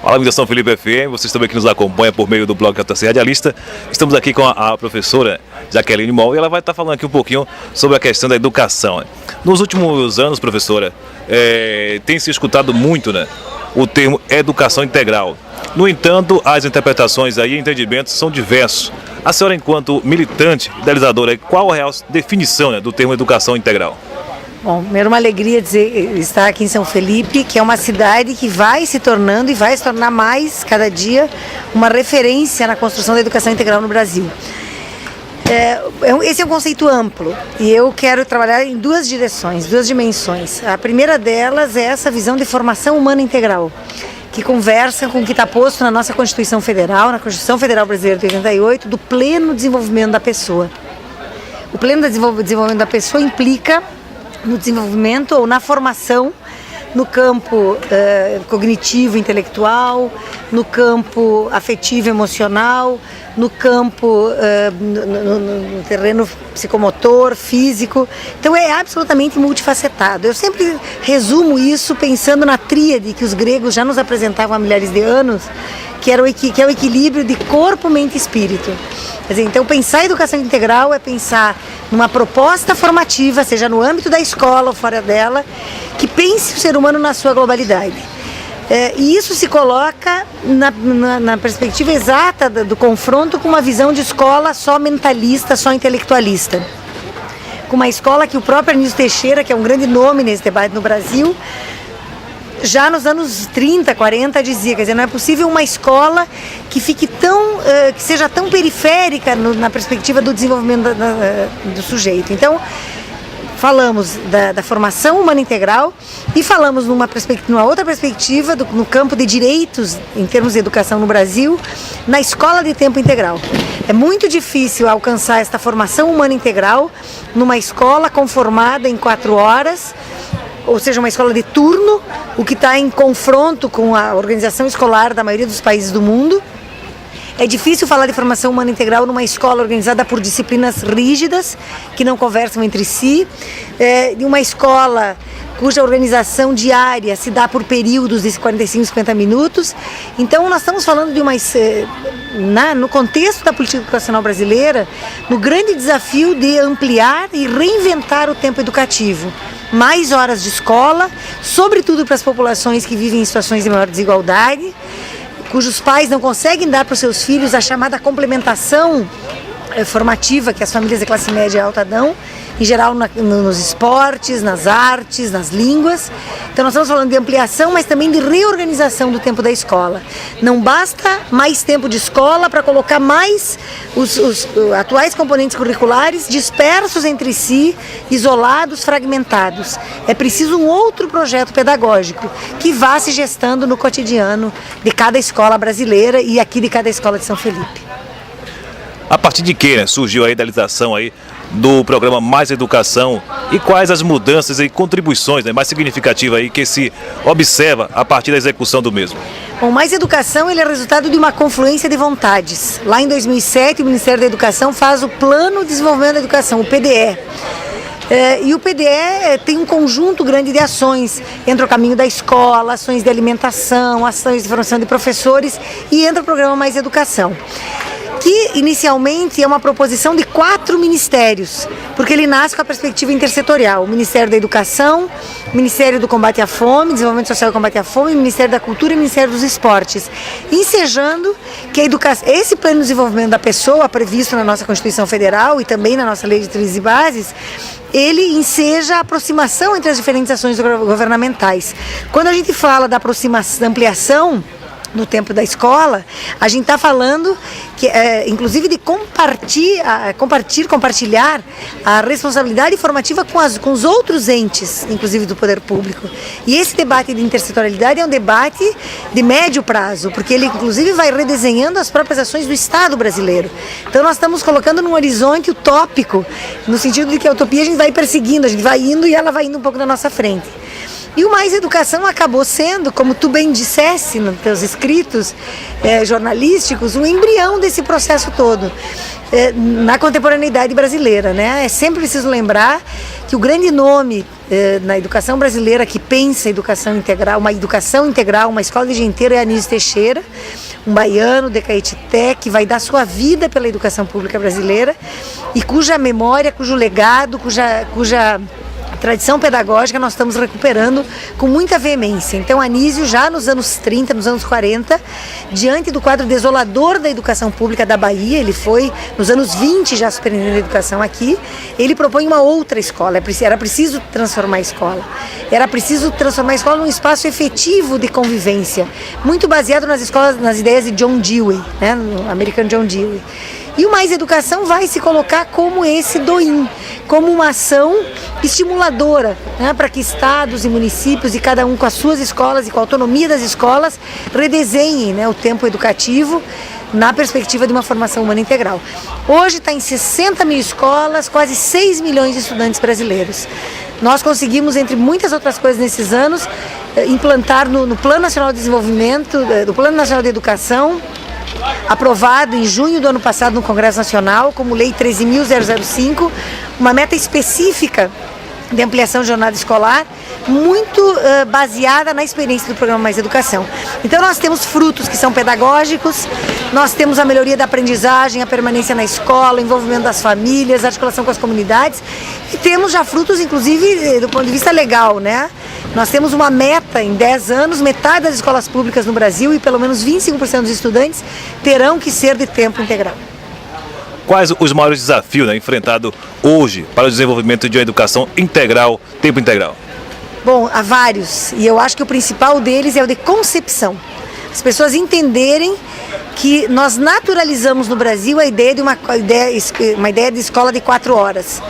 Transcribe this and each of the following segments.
Olá, amigos da São Felipe FM, vocês também que nos acompanham por meio do blog JC Radialista. Estamos aqui com a professora Jaqueline Moll e ela vai estar falando aqui um pouquinho sobre a questão da educação. Nos últimos anos, professora, tem se escutado muito, né, o termo educação integral. No entanto, as interpretações e entendimentos são diversos. A senhora, enquanto militante, idealizadora, qual a real definição, né, do termo educação integral? Bom, primeiro uma alegria estar aqui em São Felipe, que é uma cidade que vai se tornando e vai se tornar mais, cada dia, uma referência na construção da educação integral no Brasil. Esse é um conceito amplo e eu quero trabalhar em duas direções, duas dimensões. A primeira delas é essa visão de formação humana integral, que conversa com o que está posto na nossa Constituição Federal, na Constituição Federal Brasileira de 88, do pleno desenvolvimento da pessoa. O pleno desenvolvimento da pessoa implica no desenvolvimento ou na formação no campo cognitivo, intelectual, no campo afetivo, emocional, no campo, no terreno psicomotor, físico. Então é absolutamente multifacetado. Eu sempre resumo isso pensando na tríade que os gregos já nos apresentavam há milhares de anos, que é o equilíbrio de corpo, mente e espírito. Quer dizer, então pensar em educação integral é pensar numa proposta formativa, seja no âmbito da escola ou fora dela, que pense o ser humano na sua globalidade. E isso se coloca na perspectiva exata do confronto com uma visão de escola só mentalista, só intelectualista. Com uma escola que o próprio Anísio Teixeira, que é um grande nome nesse debate no Brasil, já nos anos 30, 40 dizia, quer dizer, não é possível uma escola que fique que seja tão periférica na perspectiva do desenvolvimento do sujeito. Então, falamos da formação humana integral e falamos numa outra perspectiva no campo de direitos em termos de educação no Brasil, na escola de tempo integral. É muito difícil alcançar esta formação humana integral numa escola conformada em 4 horas, ou seja, uma escola de turno, o que está em confronto com a organização escolar da maioria dos países do mundo. É difícil falar de formação humana integral numa escola organizada por disciplinas rígidas, que não conversam entre si, de uma escola cuja organização diária se dá por períodos de 45, 50 minutos. Então nós estamos falando de no contexto da política educacional brasileira, no grande desafio de ampliar e reinventar o tempo educativo. Mais horas de escola, sobretudo para as populações que vivem em situações de maior desigualdade, cujos pais não conseguem dar para os seus filhos a chamada complementação formativa que as famílias de classe média e alta dão, em geral nos esportes, nas artes, nas línguas. Então nós estamos falando de ampliação, mas também de reorganização do tempo da escola. Não basta mais tempo de escola para colocar mais os atuais componentes curriculares dispersos entre si, isolados, fragmentados. É preciso um outro projeto pedagógico que vá se gestando no cotidiano de cada escola brasileira e aqui de cada escola de São Felipe. A partir de que, né, surgiu a idealização aí do programa Mais Educação e quais as mudanças e contribuições, né, mais significativas aí que se observa a partir da execução do mesmo? Bom, Mais Educação ele é resultado de uma confluência de vontades. Lá em 2007 o Ministério da Educação faz o Plano de Desenvolvimento da Educação, o PDE. E o PDE tem um conjunto grande de ações, entra o caminho da escola, ações de alimentação, ações de formação de professores e entra o programa Mais Educação, que inicialmente é uma proposição de 4 ministérios, porque ele nasce com a perspectiva intersetorial: o Ministério da Educação, o Ministério do Combate à Fome, Desenvolvimento Social e Combate à Fome, o Ministério da Cultura e o Ministério dos Esportes, ensejando que esse plano de desenvolvimento da pessoa, previsto na nossa Constituição Federal e também na nossa Lei de Diretrizes e Bases, ele enseja a aproximação entre as diferentes ações governamentais. Quando a gente fala da ampliação no tempo da escola, a gente está falando que, inclusive, de compartilhar a responsabilidade formativa com os outros entes, inclusive do poder público. E esse debate de intersetorialidade é um debate de médio prazo, porque ele, inclusive, vai redesenhando as próprias ações do Estado brasileiro. Então, nós estamos colocando num horizonte utópico, no sentido de que a utopia a gente vai perseguindo, a gente vai indo e ela vai indo um pouco na nossa frente. E o Mais Educação acabou sendo, como tu bem disseste nos teus escritos jornalísticos, um embrião desse processo todo na contemporaneidade brasileira, né? É sempre preciso lembrar que o grande nome na educação brasileira que pensa educação integral, uma escola de dia inteiro, é Anísio Teixeira, um baiano de Caetité, que vai dar sua vida pela educação pública brasileira e cuja memória, cujo legado, cuja tradição pedagógica nós estamos recuperando com muita veemência. Então, Anísio, já nos anos 30, nos anos 40, diante do quadro desolador da educação pública da Bahia, ele foi, nos anos 20, já superintendente da educação aqui, ele propõe uma outra escola. Era preciso transformar a escola. Era preciso transformar a escola num espaço efetivo de convivência, muito baseado nas ideias de John Dewey, né, no americano John Dewey. E o Mais Educação vai se colocar como esse DOIM, como uma ação estimuladora, né, para que estados e municípios, e cada um com as suas escolas e com a autonomia das escolas, redesenhem, né, o tempo educativo na perspectiva de uma formação humana integral. Hoje está em 60 mil escolas, quase 6 milhões de estudantes brasileiros. Nós conseguimos, entre muitas outras coisas nesses anos, implantar no Plano Nacional de Desenvolvimento, do Plano Nacional de Educação, aprovado em junho do ano passado no Congresso Nacional, como Lei 13.005, uma meta específica de ampliação de jornada escolar, muito baseada na experiência do programa Mais Educação. Então nós temos frutos que são pedagógicos, nós temos a melhoria da aprendizagem, a permanência na escola, o envolvimento das famílias, a articulação com as comunidades, e temos já frutos, inclusive, do ponto de vista legal, né? Nós temos uma meta em 10 anos, metade das escolas públicas no Brasil e pelo menos 25% dos estudantes terão que ser de tempo integral. Quais os maiores desafios, né, enfrentados hoje para o desenvolvimento de uma educação integral, tempo integral? Bom, há vários, e eu acho que o principal deles é o de concepção. As pessoas entenderem que nós naturalizamos no Brasil a ideia de uma ideia de escola de 4 horas.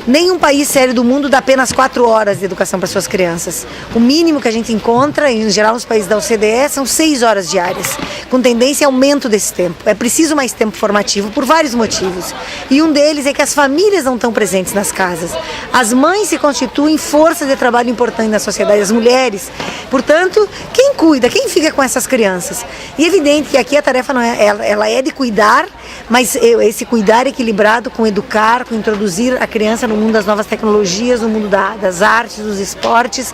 Nenhum país sério do mundo dá apenas 4 horas de educação para suas crianças. O mínimo que a gente encontra, em geral nos países da OCDE, são 6 horas diárias, com tendência a aumento desse tempo. É preciso mais tempo formativo por vários motivos. E um deles é que as famílias não estão presentes nas casas. As mães se constituem forças de trabalho importante na sociedade, as mulheres. Portanto, quem cuida, quem fica com essas crianças? E é evidente que aqui a tarefa não ela é de cuidar, mas esse cuidar equilibrado com educar, com introduzir a criança no mundo das novas tecnologias, no mundo das artes, dos esportes,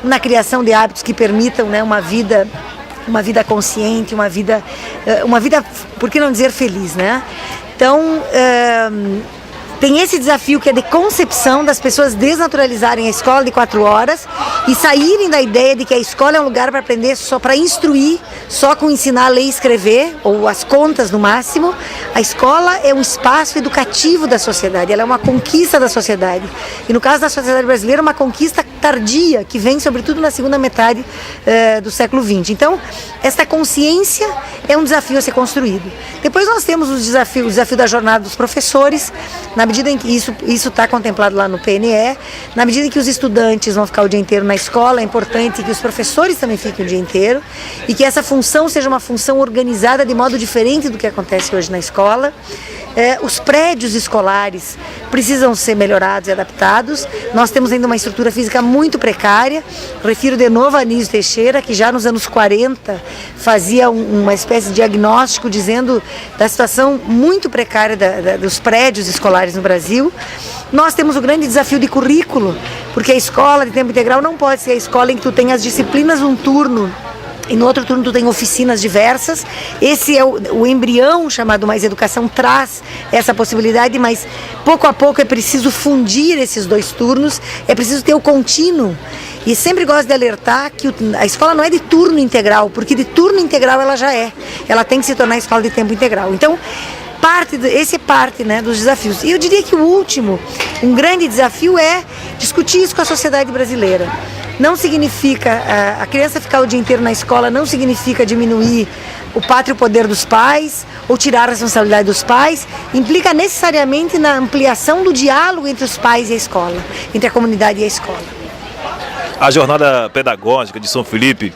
na criação de hábitos que permitam, né, uma vida consciente, uma vida, por que não dizer feliz, né? Então, tem esse desafio que é de concepção das pessoas desnaturalizarem a escola de 4 horas e saírem da ideia de que a escola é um lugar para aprender só para instruir, só com ensinar a ler e escrever, ou as contas no máximo. A escola é um espaço educativo da sociedade, ela é uma conquista da sociedade. E no caso da sociedade brasileira, uma conquista tardia, que vem sobretudo na segunda metade do século XX. Então, esta consciência é um desafio a ser construído. Depois nós temos o desafio da jornada dos professores, na medida em que isso está contemplado lá no PNE, na medida em que os estudantes vão ficar o dia inteiro na escola, é importante que os professores também fiquem o dia inteiro e que essa função seja uma função organizada de modo diferente do que acontece hoje na escola. Os prédios escolares precisam ser melhorados e adaptados. Nós temos ainda uma estrutura física muito precária. Refiro de novo a Anísio Teixeira, que já nos anos 40 fazia uma espécie de diagnóstico dizendo da situação muito precária dos prédios escolares no Brasil. Nós temos o grande desafio de currículo, porque a escola de tempo integral não pode ser a escola em que tu tem as disciplinas num turno e no outro turno tu tem oficinas diversas. Esse é o embrião chamado Mais Educação, traz essa possibilidade, mas pouco a pouco é preciso fundir esses 2 turnos, é preciso ter o contínuo. E sempre gosto de alertar que a escola não é de turno integral, porque de turno integral ela já é. Ela tem que se tornar escola de tempo integral. Então, esse é parte, né, dos desafios. E eu diria que o último, um grande desafio é discutir isso com a sociedade brasileira. Não significa, a criança ficar o dia inteiro na escola não significa diminuir o pátrio poder dos pais ou tirar a responsabilidade dos pais, implica necessariamente na ampliação do diálogo entre os pais e a escola, entre a comunidade e a escola. A jornada pedagógica de São Felipe,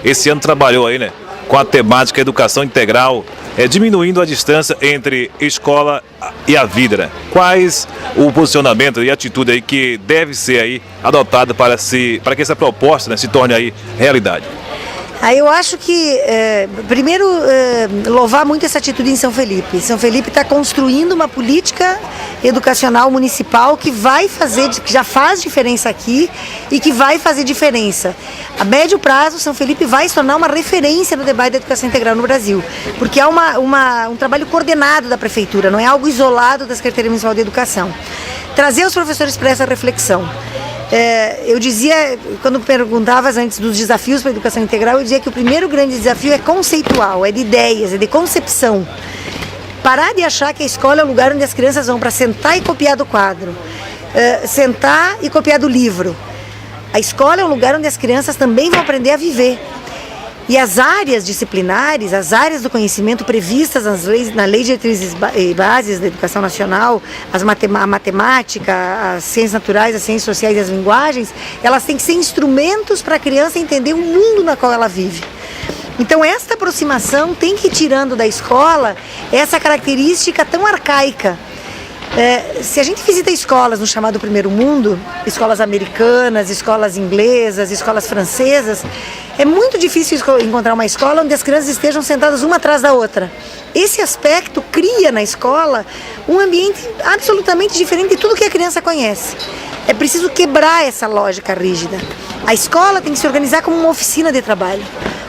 esse ano trabalhou aí, né, com a temática educação integral, diminuindo a distância entre escola e a vida, né? Quais o posicionamento e a atitude aí que deve ser aí adotada para que essa proposta, né, se torne aí realidade? Eu acho que, primeiro, louvar muito essa atitude em São Felipe. São Felipe está construindo uma política educacional municipal que já faz diferença aqui e que vai fazer diferença. A médio prazo, São Felipe vai se tornar uma referência no debate da educação integral no Brasil, porque é um trabalho coordenado da prefeitura, não é algo isolado da Secretaria Municipal de Educação. Trazer os professores para essa reflexão. Eu dizia, quando perguntavas antes dos desafios para a educação integral, eu dizia que o primeiro grande desafio é conceitual, é de ideias, é de concepção. Parar de achar que a escola é o lugar onde as crianças vão para sentar e copiar do quadro, sentar e copiar do livro. A escola é um lugar onde as crianças também vão aprender a viver. E as áreas disciplinares, as áreas do conhecimento previstas na Lei de Diretrizes e Bases da Educação Nacional, a matemática, as ciências naturais, as ciências sociais e as linguagens, elas têm que ser instrumentos para a criança entender o mundo na qual ela vive. Então esta aproximação tem que ir tirando da escola essa característica tão arcaica. Se a gente visita escolas no chamado primeiro mundo, escolas americanas, escolas inglesas, escolas francesas, é muito difícil encontrar uma escola onde as crianças estejam sentadas uma atrás da outra. Esse aspecto cria na escola um ambiente absolutamente diferente de tudo que a criança conhece. É preciso quebrar essa lógica rígida. A escola tem que se organizar como uma oficina de trabalho,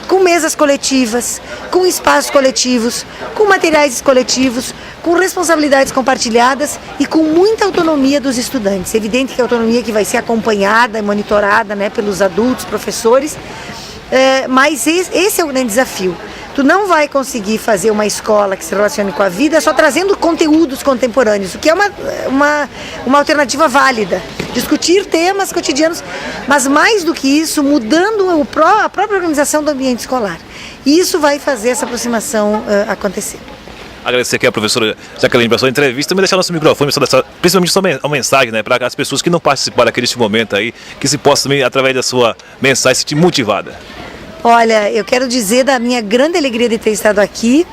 com mesas coletivas, com espaços coletivos, com materiais coletivos, com responsabilidades compartilhadas e com muita autonomia dos estudantes. É evidente que a autonomia que vai ser acompanhada e monitorada, né, pelos adultos, professores, mas esse é o grande desafio. Tu não vai conseguir fazer uma escola que se relacione com a vida só trazendo conteúdos contemporâneos, o que é uma alternativa válida. Discutir temas cotidianos, mas mais do que isso, mudando a própria organização do ambiente escolar. E isso vai fazer essa aproximação acontecer. Agradecer aqui a professora Jaqueline pela sua entrevista, também deixar nosso microfone, principalmente sua mensagem, né, para as pessoas que não participaram deste momento aí, que se possam também, através da sua mensagem, se sentir motivada. Olha, eu quero dizer da minha grande alegria de ter estado aqui,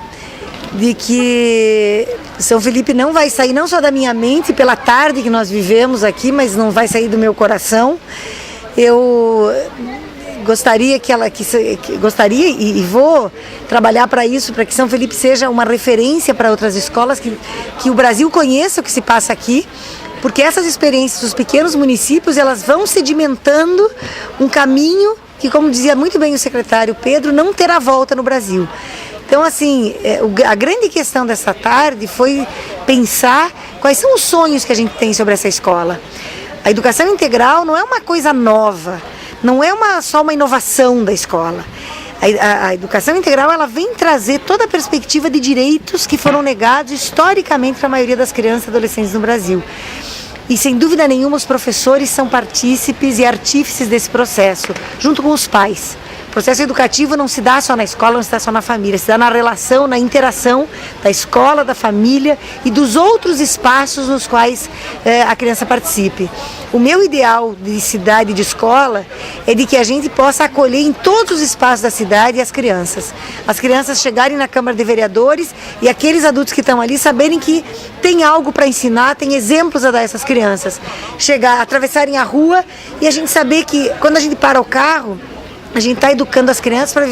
de que São Felipe não vai sair não só da minha mente pela tarde que nós vivemos aqui, mas não vai sair do meu coração. Eu gostaria gostaria e vou trabalhar para isso, para que São Felipe seja uma referência para outras escolas, que o Brasil conheça o que se passa aqui, porque essas experiências dos pequenos municípios, elas vão sedimentando um caminho que, como dizia muito bem o secretário Pedro, não terá volta no Brasil. Então, assim, a grande questão dessa tarde foi pensar quais são os sonhos que a gente tem sobre essa escola. A educação integral não é uma coisa nova, não é só uma inovação da escola. A educação integral, ela vem trazer toda a perspectiva de direitos que foram negados historicamente para a maioria das crianças e adolescentes no Brasil. E, sem dúvida nenhuma, os professores são partícipes e artífices desse processo, junto com os pais. O processo educativo não se dá só na escola, não se dá só na família, se dá na relação, na interação da escola, da família e dos outros espaços nos quais a criança participe. O meu ideal de cidade, de escola, é de que a gente possa acolher em todos os espaços da cidade as crianças. As crianças chegarem na Câmara de Vereadores e aqueles adultos que estão ali saberem que tem algo para ensinar, tem exemplos a dar a essas crianças. Atravessarem a rua e a gente saber que quando a gente para o carro, a gente está educando as crianças para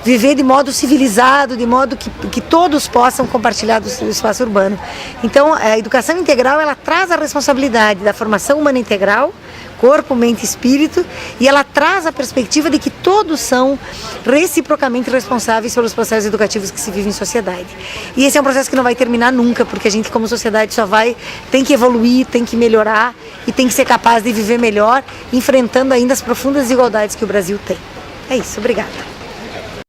viver de modo civilizado, de modo que todos possam compartilhar do espaço urbano. Então, a educação integral, ela traz a responsabilidade da formação humana integral, corpo, mente e espírito, e ela traz a perspectiva de que todos são reciprocamente responsáveis pelos processos educativos que se vivem em sociedade. E esse é um processo que não vai terminar nunca, porque a gente, como sociedade, tem que evoluir, tem que melhorar e tem que ser capaz de viver melhor, enfrentando ainda as profundas desigualdades que o Brasil tem. É isso, obrigada.